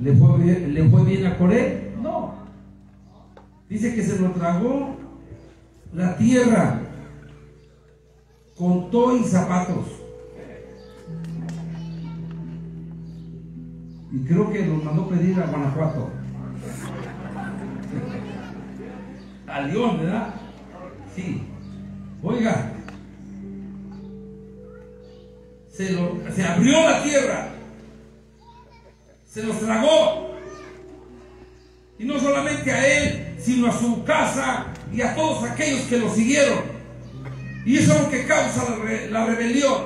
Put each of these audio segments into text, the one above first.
¿Le fue bien a Coré? No. Dice que se lo tragó la tierra con todo y zapatos. Y creo que los mandó pedir a Guanajuato. A León, ¿verdad? Sí. Oiga, se abrió la tierra, se los tragó. Y no solamente a él, sino a su casa y a todos aquellos que lo siguieron. Y eso es lo que causa la rebelión.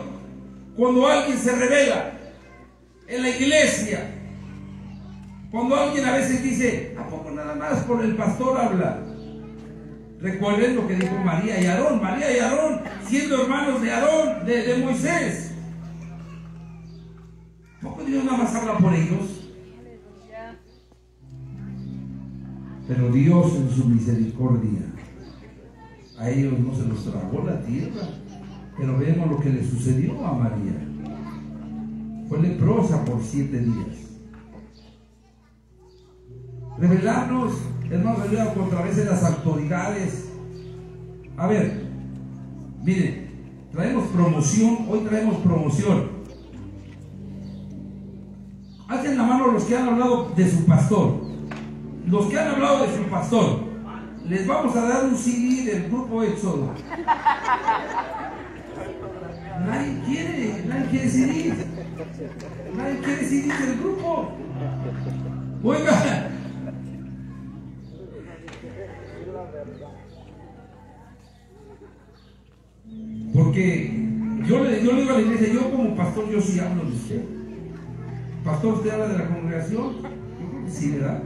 Cuando alguien se rebela en la iglesia, cuando alguien a veces dice, ¿a poco nada más por el pastor habla? Recuerden lo que dijo María y Aarón. María y Aarón, siendo hermanos de Aarón, de Moisés. ¿A poco Dios nada más habla por ellos? Pero Dios en su misericordia, a ellos no se los tragó la tierra. Pero vemos lo que le sucedió a María. Fue leprosa por 7 días. Rebelarnos, hermanos, rebelado contra a veces las autoridades. A ver, miren, traemos promoción, hoy traemos promoción. Alcen la mano los que han hablado de su pastor. Los que han hablado de su pastor, les vamos a dar un CD del grupo Éxodo. Nadie quiere CD. Nadie quiere CD del grupo. Oiga, porque yo le digo a la iglesia, yo como pastor, yo sí hablo de usted. Pastor, ¿usted habla de la congregación? Yo creo que sí, ¿verdad?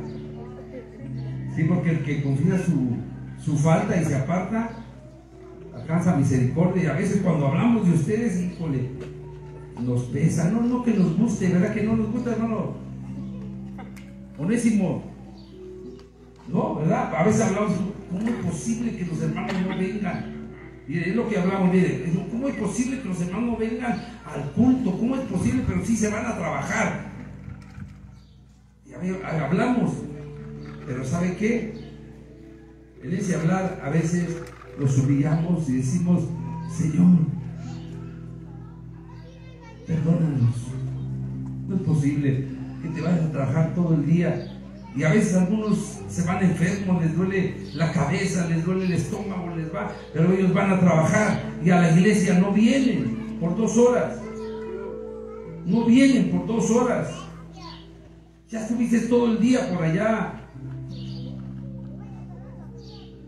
Sí, porque el que confía su falta y se aparta, alcanza misericordia. Y a veces cuando hablamos de ustedes, híjole, nos pesa. No que nos guste, ¿verdad? Que no nos gusta, hermano Onésimo. No, ¿verdad? A veces hablamos, ¿cómo es posible que los hermanos no vengan? Mire, es lo que hablamos, mire, ¿cómo es posible que los hermanos no vengan al culto? ¿Cómo es posible? Pero sí se van a trabajar. Y hablamos, pero ¿sabe qué? En ese hablar a veces nos humillamos y decimos, Señor, perdónanos. No es posible que te vayas a trabajar todo el día. Y a veces algunos se van enfermos, les duele la cabeza, les duele el estómago, pero ellos van a trabajar y a la iglesia no vienen por 2 horas. No vienen por 2 horas. Ya estuviste todo el día por allá.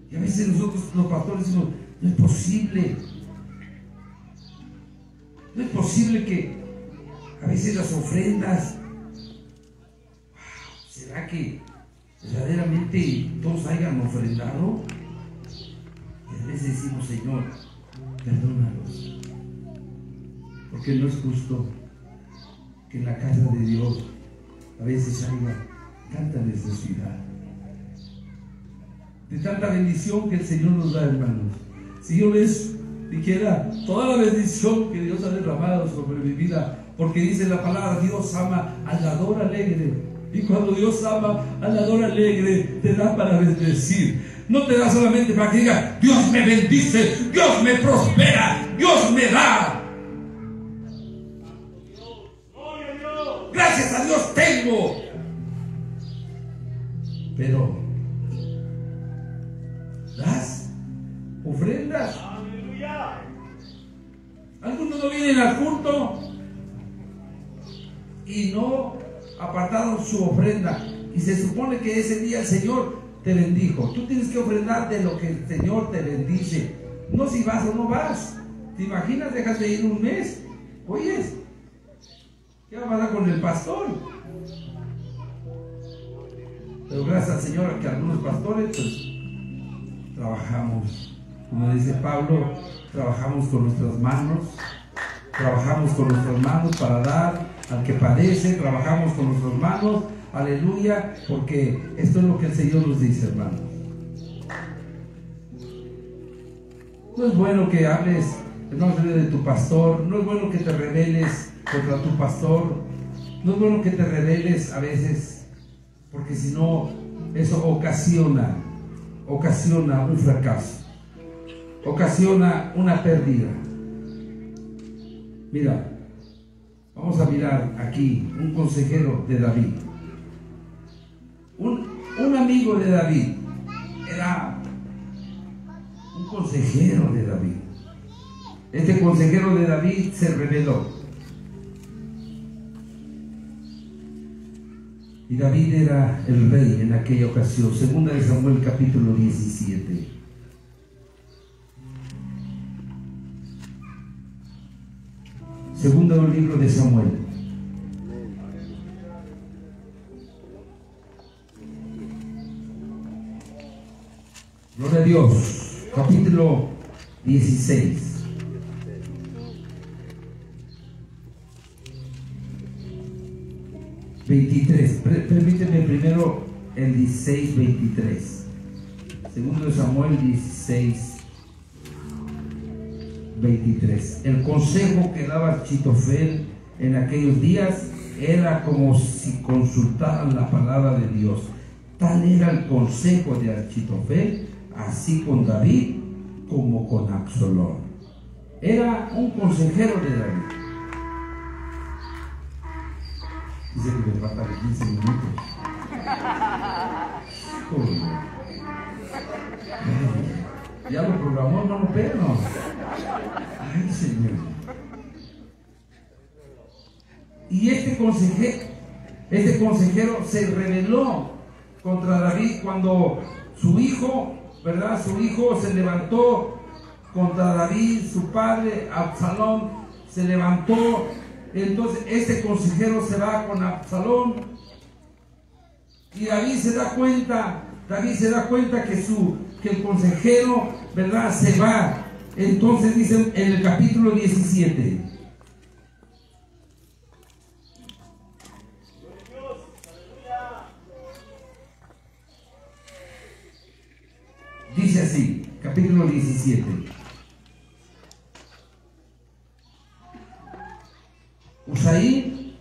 Y a veces nosotros los pastores decimos, no es posible. No es posible que a veces las ofrendas, ¿será que verdaderamente todos hayan ofrendado? Y a veces decimos, Señor, perdónalos, porque no es justo que en la casa de Dios a veces haya tanta necesidad, de tanta bendición que el Señor nos da, hermanos. Si yo les dijera toda la bendición que Dios ha derramado sobre mi vida, porque dice la palabra, Dios ama al dador alegre. Y cuando Dios ama al dador alegre, te da para bendecir. No te da solamente para que diga, Dios me bendice, Dios me prospera, Dios me da. Gracias a Dios tengo. Pero das ofrendas. Algunos no vienen al culto y no apartaron su ofrenda, y se supone que ese día el Señor te bendijo. Tú tienes que ofrendar de lo que el Señor te bendice, no si vas o no vas. ¿Te imaginas? Dejas de ir un mes. Oyes, ¿qué va a pasar con el pastor? Pero gracias al Señor que algunos pastores pues trabajamos, como dice Pablo, trabajamos con nuestras manos, trabajamos con nuestras manos para dar al que padece, trabajamos con nuestras manos, aleluya, porque esto es lo que el Señor nos dice, hermanos. No es bueno que hables de tu pastor, no es bueno que te rebeles contra tu pastor, no es bueno que te rebeles a veces porque si no, eso ocasiona un fracaso, ocasiona una pérdida. Mira, vamos a mirar aquí un consejero de David. Un amigo de David era un consejero de David. Este consejero de David se rebeló. Y David era el rey en aquella ocasión. Segunda de Samuel, capítulo 17. Segundo libro de Samuel. Gloria a Dios. Capítulo 16. 23. Permíteme primero el 16, 23. Segundo de Samuel 16, 23. El consejo que daba Achitofel en aquellos días era como si consultaran la palabra de Dios. Tal era el consejo de Achitofel, así con David como con Absalón. Era un consejero de David. Dice que me faltan 15 minutos. Ya lo programó, hermano Pedro. Ay, Señor. Y este consejero se rebeló contra David cuando su hijo, ¿verdad? Su hijo se levantó contra David, su padre, Absalón, se levantó. Entonces este consejero se va con Absalón y David se da cuenta que el consejero, ¿verdad?, se va. Entonces dice en el capítulo 17. Dice así, capítulo 17. Usaí,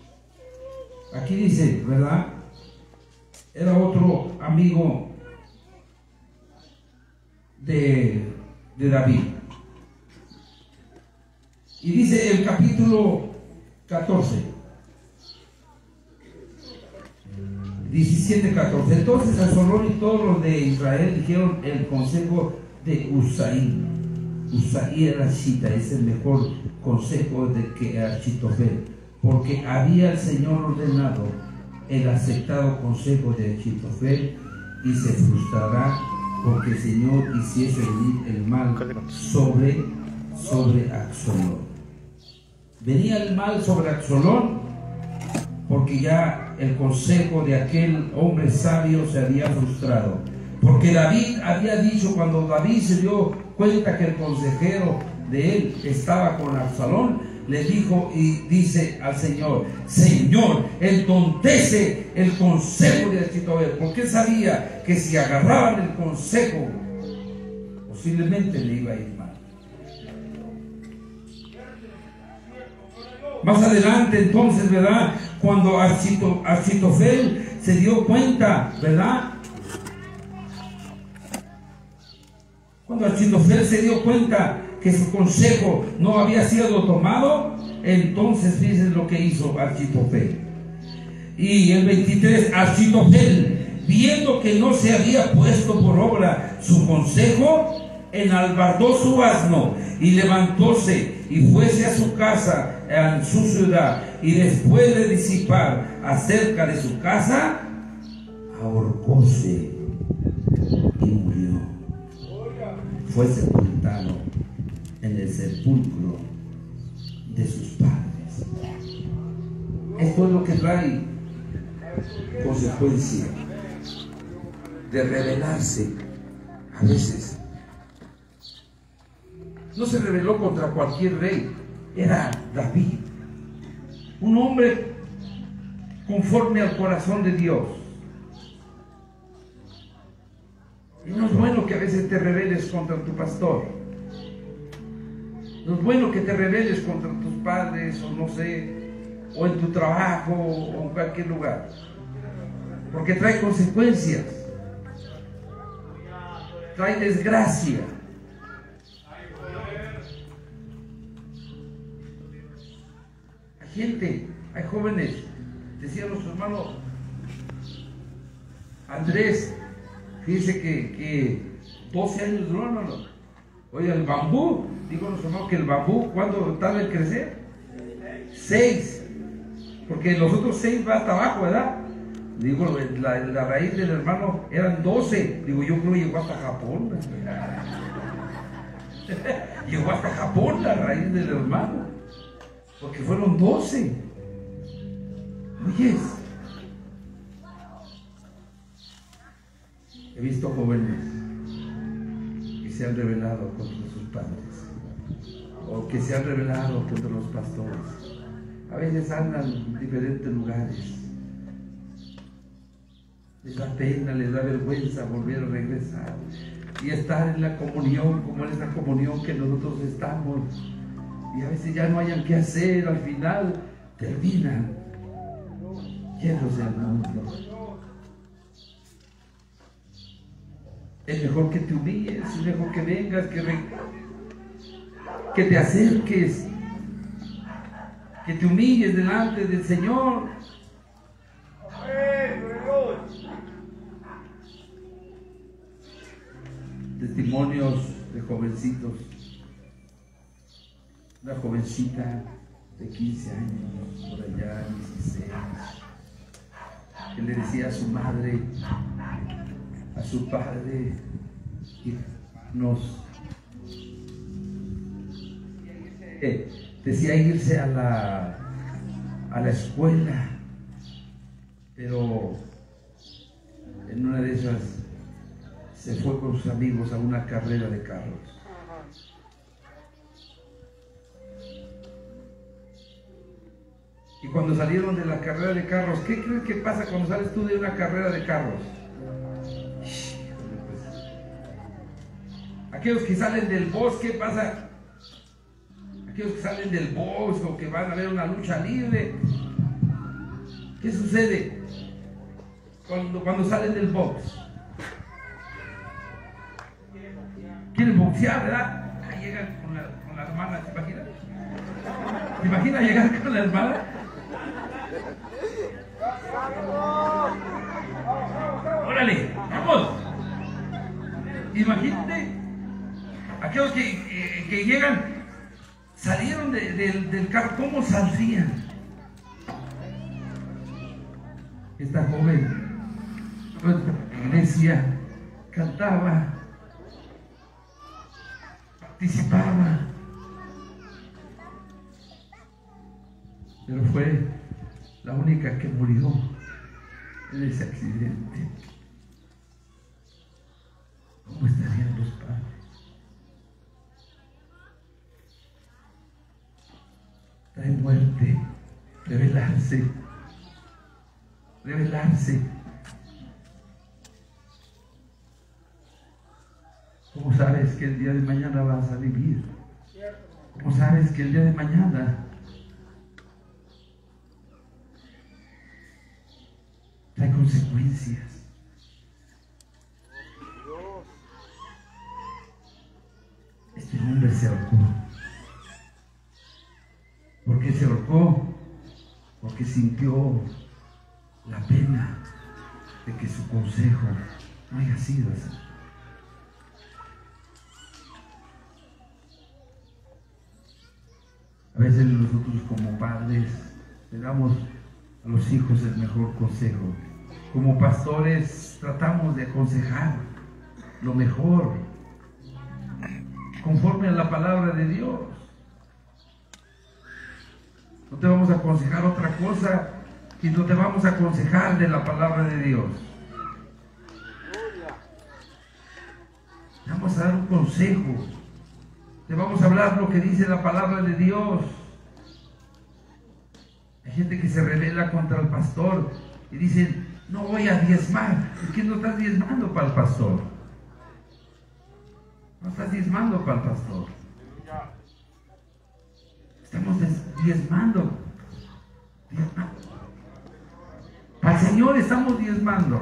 aquí dice, ¿verdad?, era otro amigo de David. Y dice el capítulo 14, 17, 14. Entonces Absalón y todos los de Israel dijeron el consejo de Usaí. Usaí era Achita, es el mejor consejo de que Achitofel, porque había el Señor ordenado el aceptado consejo de Achitofel y se frustrará porque el Señor hiciese venir el mal sobre Absalón. Venía el mal sobre Absalón porque ya el consejo de aquel hombre sabio se había frustrado. Porque David había dicho, cuando David se dio cuenta que el consejero de él estaba con Absalón, le dijo y dice al Señor: Señor, entontece el consejo de Achitofel, porque sabía que si agarraban el consejo, posiblemente le iba a ir mal. Más adelante, entonces, ¿verdad?, cuando Achitofel se dio cuenta, ¿verdad?, cuando Achitofel se dio cuenta que su consejo no había sido tomado, entonces fíjense lo que hizo Achitofel. Y el 23, Achitofel, viendo que no se había puesto por obra su consejo, enalbardó su asno y levantóse y fuese a su casa en su ciudad, y después de disipar acerca de su casa, ahorcóse y murió. Fue sepultado en el sepulcro de sus padres. Esto es lo que trae consecuencia de rebelarse. A veces no se rebeló contra cualquier rey, era David, un hombre conforme al corazón de Dios. Y no es bueno que a veces te rebeles contra tu pastor. No es bueno que te rebeles contra tus padres, o no sé, o en tu trabajo, o en cualquier lugar. porque trae consecuencias, trae desgracia. Hay gente, hay jóvenes, decía nuestro hermano Andrés, fíjese que 12 años duró, hermano. Oiga, el bambú, digo nuestro hermano que el bambú, ¿cuándo tarda en crecer? 6, porque los otros 6 va hasta abajo, ¿verdad? Digo, la raíz del hermano eran 12. Digo, yo creo que llegó hasta Japón. Llegó hasta Japón la raíz del hermano, porque fueron 12. Oyes, he visto jóvenes que se han rebelado contra sus padres, o que se han rebelado contra los pastores. A veces andan en diferentes lugares. Les da pena, les da vergüenza volver a regresar y estar en la comunión, como en esa comunión que nosotros estamos. Y a veces ya no hayan qué hacer, al final terminan llenos del mundo. Es mejor que te humilles, es mejor que vengas, que te acerques, que te humilles delante del Señor. Testimonios de jovencitos, una jovencita de 15 años, por allá, 16, que le decía a su madre, a su padre, decía irse a la escuela, pero en una de esas se fue con sus amigos a una carrera de carros. Y cuando salieron de la carrera de carros, ¿qué crees que pasa cuando sales tú de una carrera de carros? Aquellos que salen del bosque, pasa. Aquellos que salen del bosque o que van a ver una lucha libre, ¿qué sucede cuando salen del box? Quieren boxear, ¿verdad? Ahí llegan con la hermana, ¿te imaginas? ¿Te imaginas llegar con la hermana? ¡Órale! ¡Vamos! Imagínate, aquellos que llegan, salieron del carro, ¿cómo saldrían? Esta joven, pues, iglesia, cantaba, participaba, pero fue la única que murió en ese accidente. ¿Cómo estarían los padres? Trae muerte, rebelarse. ¿Cómo sabes que el día de mañana vas a vivir? ¿Cómo sabes que el día de mañana trae consecuencias? Este hombre se ahorcó. ¿Por qué se ahorcó? Porque sintió la pena de que su consejo no haya sido así. A veces nosotros como padres le damos a los hijos el mejor consejo. Como pastores tratamos de aconsejar lo mejor, conforme a la palabra de Dios. No te vamos a aconsejar otra cosa, sino te vamos a aconsejar de la palabra de Dios. Te vamos a dar un consejo. Te vamos a hablar lo que dice la palabra de Dios. Hay gente que se rebela contra el pastor y dicen, no voy a diezmar. ¿Por qué no estás diezmando para el pastor? No estás diezmando para el pastor. Estamos diezmando para el Señor estamos diezmando.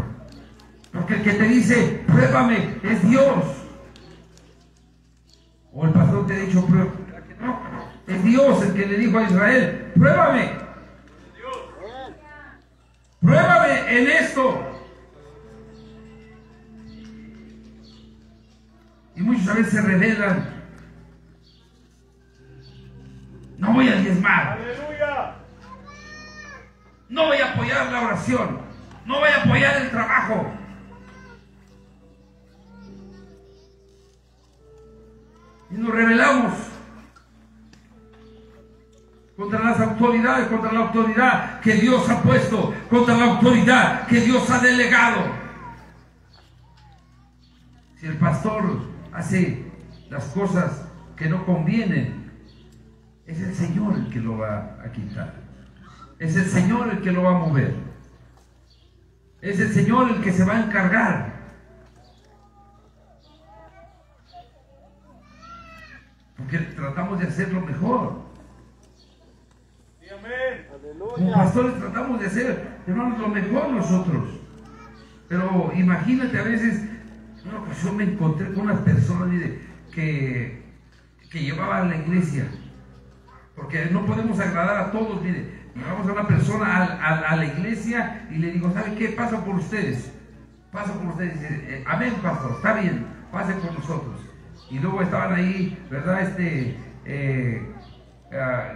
Porque el que te dice, pruébame, es Dios. O el pastor te ha dicho, pruébame. No, es Dios el que le dijo a Israel, pruébame. Pruébame en esto. Y muchos a veces se rebelan. No voy a diezmar. ¡Aleluya! No voy a apoyar la oración. No voy a apoyar el trabajo. Y nos rebelamos contra las autoridades, contra la autoridad que Dios ha puesto, contra la autoridad que Dios ha delegado. Si el pastor hace las cosas que no convienen, es el Señor el que lo va a quitar. Es el Señor el que lo va a mover. Es el Señor el que se va a encargar. Porque tratamos de hacerlo mejor. Sí, amén. Como pastores tratamos de hacer, hermanos, lo mejor nosotros. Pero imagínate, a veces, en una ocasión me encontré con unas personas que llevaban a la iglesia. Porque no podemos agradar a todos, mire. Llevamos a una persona a la iglesia y le digo, ¿sabe qué? Paso por ustedes. Paso por ustedes. Y dice, amén, pastor, está bien, pase por nosotros. Y luego estaban ahí, ¿verdad?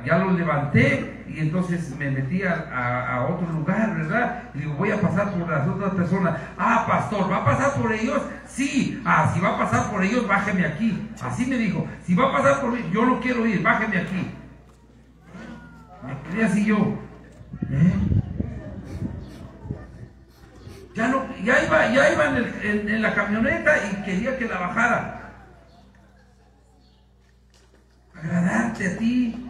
Ya los levanté y entonces me metí a otro lugar, ¿verdad? Y digo, voy a pasar por las otras personas. Ah, pastor, ¿va a pasar por ellos? Sí. Ah, si va a pasar por ellos, bájeme aquí. Así me dijo, si va a pasar por mí, yo no quiero ir, bájeme aquí. Me quedé así yo. Ya iba en la camioneta y quería que la bajara. Agradarte a ti,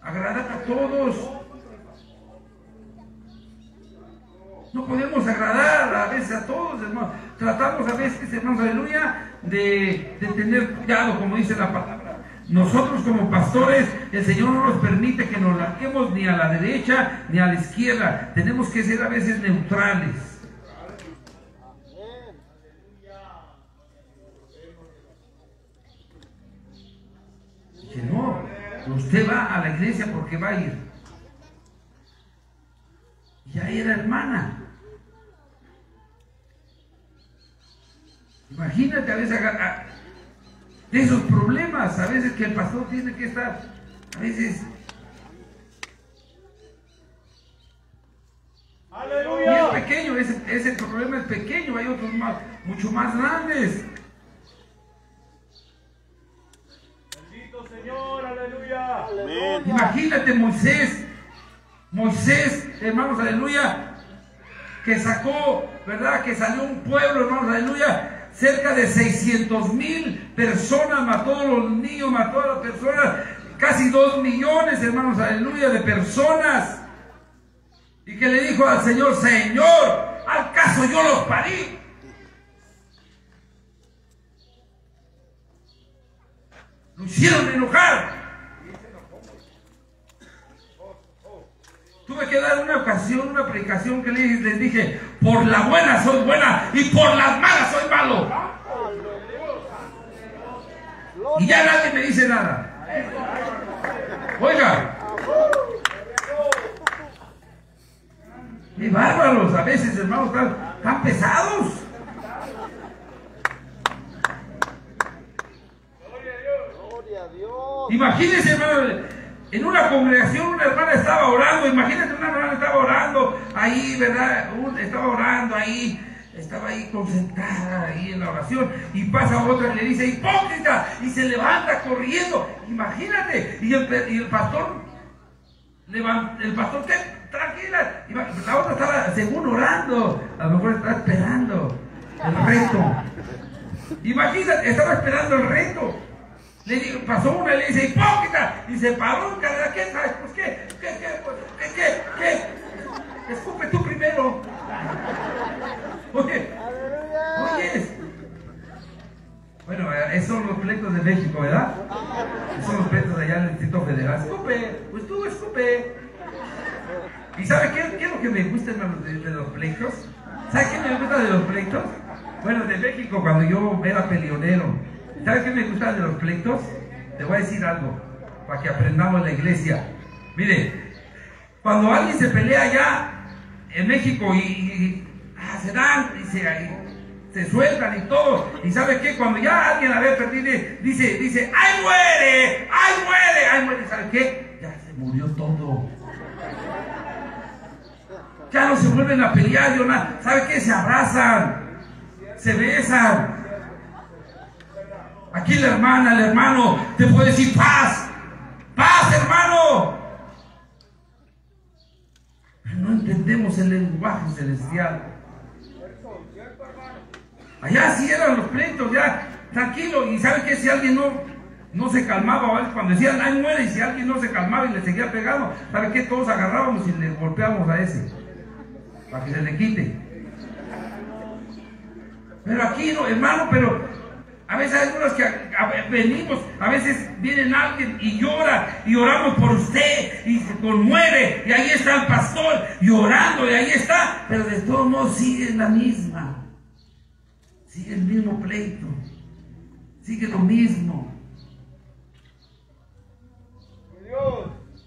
agradar a todos. No podemos agradar a veces a todos, hermanos. Tratamos a veces, hermanos, aleluya, de tener cuidado, como dice la palabra. Nosotros como pastores, el Señor no nos permite que nos larguemos ni a la derecha ni a la izquierda. Tenemos que ser a veces neutrales. Que no, usted va a la iglesia porque va a ir. Ya era hermana. Imagínate a veces de esos problemas, a veces que el pastor tiene que estar, a veces. ¡Aleluya! Y es pequeño, ese problema es pequeño, hay otros mucho más grandes. Bendito Señor, aleluya. Amén. Imagínate Moisés, hermanos, aleluya, que sacó, ¿verdad? Que salió un pueblo, hermanos, aleluya. Cerca de 600,000 personas, mató a los niños, mató a las personas, casi 2 millones, hermanos, aleluya, de personas. Y que le dijo al Señor, Señor, ¿al caso yo los parí? Lo hicieron enojar. Tuve que dar una ocasión, una predicación que les dije, por la buena soy buena y por las malas soy malo. Y ya nadie me dice nada. Oiga, qué bárbaros, a veces, hermanos, tan pesados. Gloria a Dios. Imagínense, hermano. En una congregación una hermana estaba orando, imagínate, una hermana estaba orando ahí, ¿verdad? Estaba orando ahí, estaba ahí concentrada ahí en la oración y pasa otra y le dice, hipócrita, y se levanta corriendo, imagínate, y el pastor, ¿qué? Tranquila, la otra estaba según orando, a lo mejor estaba esperando el reto, imagínate, estaba esperando el reto. Le digo, pasó una y le dice, hipócrita, y se paró, ¿qué sabes? Pues ¿qué? Escupe tú primero. Oye, bueno, esos son los pleitos de México, ¿verdad? Esos son los pleitos de allá en el Distrito Federal. Escupe, pues tú escupe. ¿Y sabe qué es lo lo que me gusta de los pleitos? ¿Sabe qué me gusta de los pleitos? Bueno, de México, cuando yo era peleonero. ¿Sabe qué me gusta de los pleitos? Te voy a decir algo, para que aprendamos la iglesia. Mire, cuando alguien se pelea allá en México y se dan y se sueltan y todo, y ¿sabe qué? Cuando ya alguien la ve perdida, dice, ¡ay muere! ¡Ay muere! ¡Ay muere! ¿Sabe qué? Ya se murió todo. Ya no se vuelven a pelear, yo nada. ¿Sabe qué? Se abrazan, se besan. Aquí la hermana, el hermano te puede decir paz, paz, hermano. Pero no entendemos el lenguaje celestial. Allá sí eran los pleitos, ya tranquilo. Y ¿sabe qué? Si alguien no se calmaba, ¿vale? Cuando decían ay muere, y si alguien no se calmaba y le seguía pegando, ¿sabe qué? Todos agarrábamos y le golpeábamos a ese para que se le quite. Pero aquí no, hermano, pero a veces hay algunos que venimos, a veces vienen alguien y llora, y oramos por usted, y se conmueve, y ahí está el pastor llorando, y ahí está, pero de todos modos sigue la misma, sigue el mismo pleito, sigue lo mismo,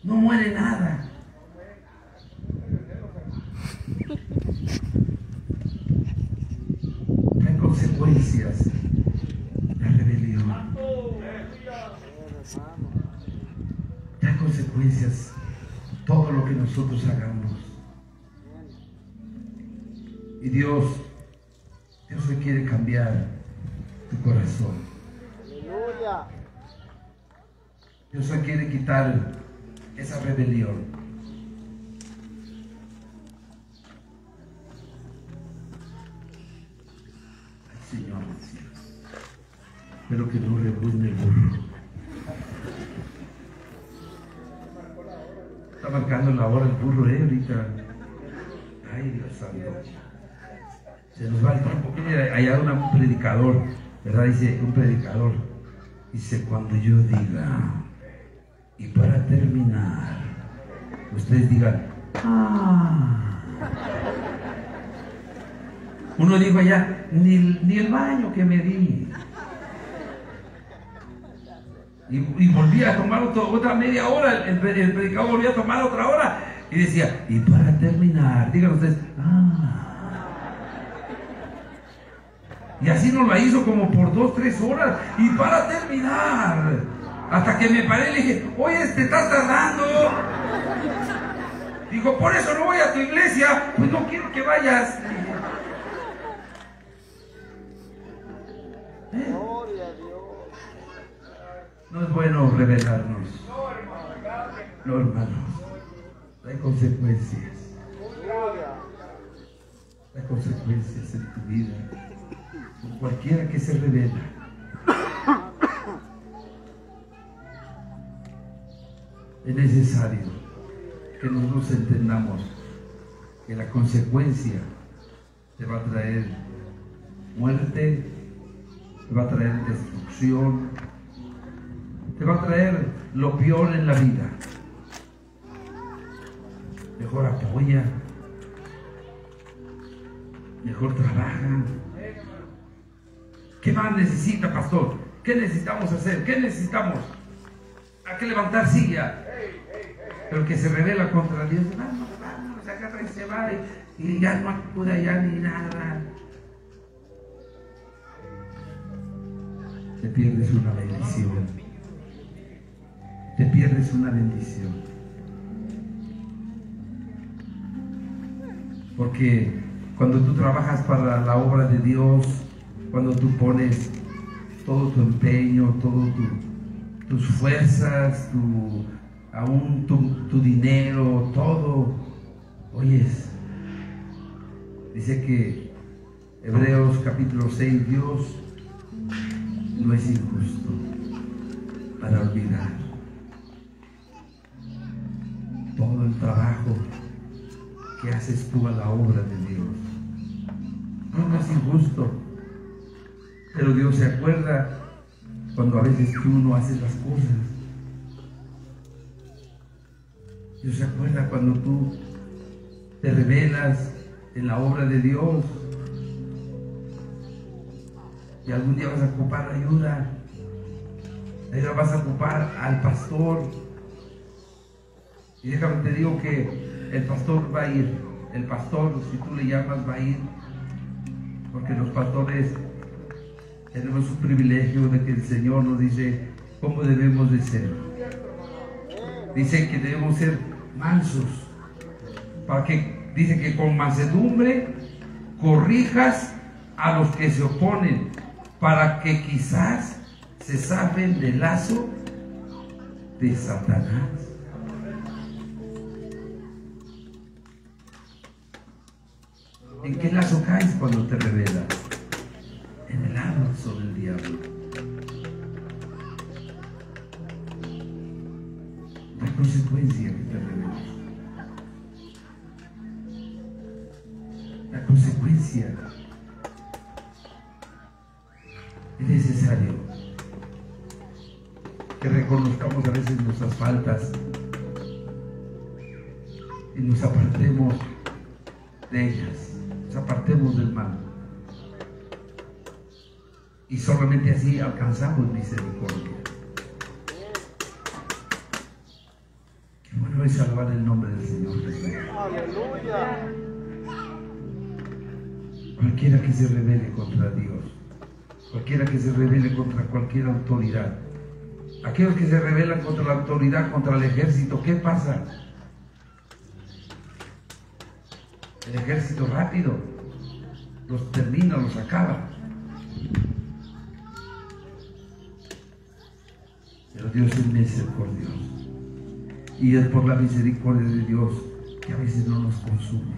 no muere nada. Hay consecuencias. La rebelión da consecuencias todo lo que nosotros hagamos. Y Dios hoy quiere cambiar tu corazón. Dios hoy quiere quitar esa rebelión. Ay, Señor, espero que no rebuzne el burro. Está marcando la hora el burro, ahorita. Ay, Dios santo. Se nos va el tiempo. Allá un predicador, ¿verdad? Dice un predicador. Dice, cuando yo diga, y para terminar, ustedes digan, Uno dijo allá, ni el baño que me di. Y volvía a tomar otra media hora, el predicador volvía a tomar otra hora y decía, y para terminar, digan ustedes, y así nos la hizo como por 2-3 horas, y para terminar, hasta que me paré y le dije, oye, te estás tardando. Dijo, por eso no voy a tu iglesia, pues no quiero que vayas. Gloria a Dios. No es bueno rebelarnos. No, hermanos. Hay consecuencias. Hay consecuencias en tu vida. Con cualquiera que se revela. Es necesario que nosotros entendamos que la consecuencia te va a traer muerte, te va a traer destrucción, te va a traer lo peor en la vida. Mejor apoya, mejor trabaja. ¿Qué más necesita, pastor? ¿Qué necesitamos hacer? ¿Qué necesitamos? Hay que levantar silla. Pero que se revela contra Dios, vamos, se agarra y se va y ya no acuda ya ni nada. Te pierdes una bendición. Te pierdes una bendición. Porque cuando tú trabajas para la obra de Dios, cuando tú pones todo tu empeño, todo tus fuerzas, aún tu dinero, todo, oyes, dice que Hebreos capítulo 6, Dios no es injusto para olvidar todo el trabajo que haces tú a la obra de Dios. No es injusto, pero Dios se acuerda cuando a veces tú no haces las cosas. Dios se acuerda cuando tú te revelas en la obra de Dios y algún día vas a ocupar ayuda, vas a ocupar al pastor. Y déjame te digo que el pastor va a ir, el pastor, si tú le llamas, va a ir, porque los pastores tenemos un privilegio de que el Señor nos dice cómo debemos de ser. Dice que debemos ser mansos, para que, dice que con mansedumbre corrijas a los que se oponen, para que quizás se zafen del lazo de Satanás. ¿En qué lazo caes cuando te rebelas? En el lazo del diablo. La consecuencia que te rebelas. La consecuencia. Es necesario que reconozcamos a veces nuestras faltas y nos apartemos de ellas. Apartemos del mal y solamente así alcanzamos misericordia. Qué bueno es alabar el nombre del Señor Jesús. Aleluya. Cualquiera que se rebele contra Dios, cualquiera que se rebele contra cualquier autoridad, aquellos que se rebelan contra la autoridad, contra el ejército, ¿qué pasa? El ejército rápido los termina, los acaba. Pero Dios es misericordioso. Y es por la misericordia de Dios que a veces no nos consume.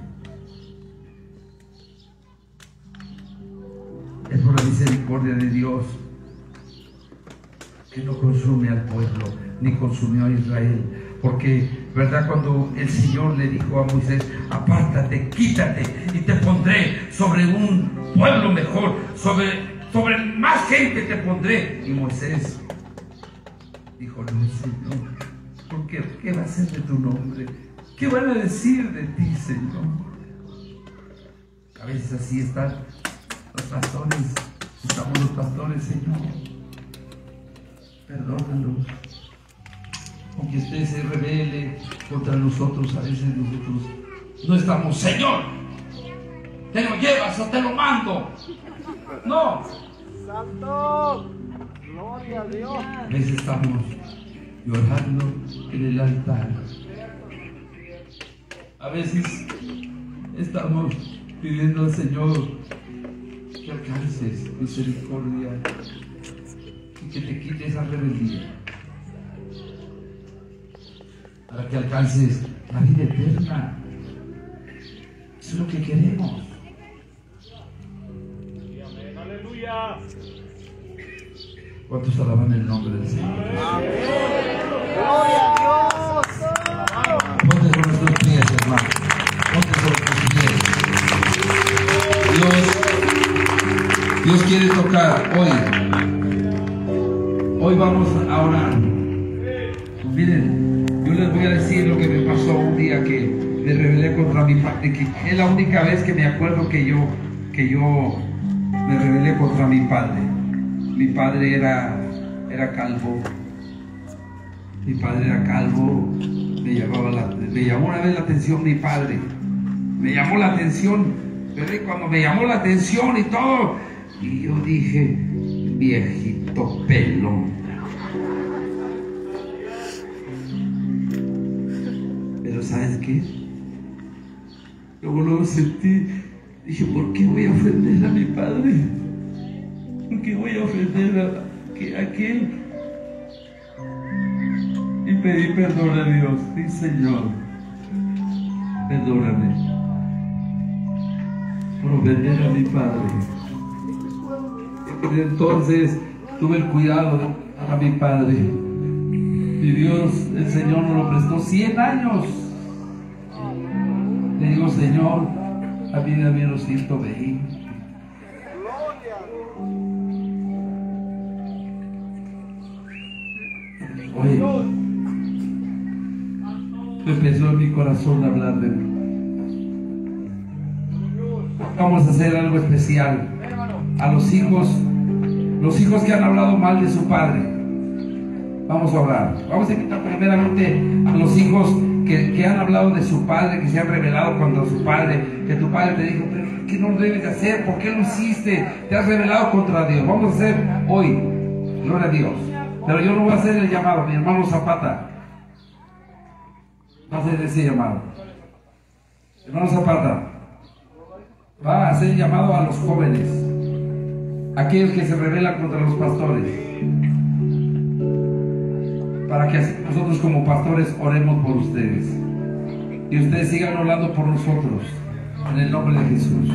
Es por la misericordia de Dios que no consume al pueblo, ni consumió a Israel. Porque, ¿verdad? Cuando el Señor le dijo a Moisés, apártate, quítate, y te pondré sobre un pueblo mejor, sobre más gente te pondré. Y Moisés dijo, no, Señor, porque ¿qué va a ser de tu nombre? ¿Qué van a decir de ti, Señor? A veces así están los pastores, estamos los pastores, Señor. Perdónalos. Aunque usted se rebele contra nosotros, a veces nosotros no estamos, Señor, te lo llevas o te lo mando. No. Santo. Gloria a Dios. A veces estamos llorando en el altar. A veces estamos pidiendo al Señor que alcances misericordia y que te quite esa rebeldía, para que alcances la vida eterna. Eso es lo que queremos. Amén. Aleluya. ¿Cuántos alaban el nombre del Señor? Gloria a Dios. Ponte sobre tus pies, hermano. Ponte sobre tus pies. Dios quiere tocar hoy. Hoy vamos a orar. Miren, yo les voy a decir lo que me pasó un día que me rebelé contra mi padre. Que es la única vez que me acuerdo que yo me rebelé contra mi padre. Mi padre era calvo. Mi padre era calvo. Me llamó una vez la atención mi padre. Me llamó la atención. Pero cuando me llamó la atención y todo, y yo dije, viejito pelón. Pero ¿sabes qué? Luego sentí, dije, ¿por qué voy a ofender a mi padre? ¿Por qué voy a ofender a aquel? Y pedí perdón a Dios. Sí, Señor, perdóname por ofender a mi padre. Y desde entonces tuve el cuidado a mi padre. Y Dios, el Señor nos lo prestó 100 años. Le digo, Señor, a mí dame los 120. Oye, empezó en mi corazón a hablar de vamos a hacer algo especial. A los hijos que han hablado mal de su padre, vamos a orar. Vamos a invitar primeramente a los hijos que han hablado de su padre, que se han revelado contra su padre, que tu padre te dijo, pero ¿qué no debes de hacer? ¿Por qué lo hiciste? Te has revelado contra Dios. Vamos a hacer hoy, gloria a Dios. Pero yo no voy a hacer el llamado, mi hermano Zapata va a hacer ese llamado. Hermano Zapata va a hacer el llamado a los jóvenes, aquellos que se rebelan contra los pastores, para que nosotros como pastores oremos por ustedes y ustedes sigan orando por nosotros en el nombre de Jesús.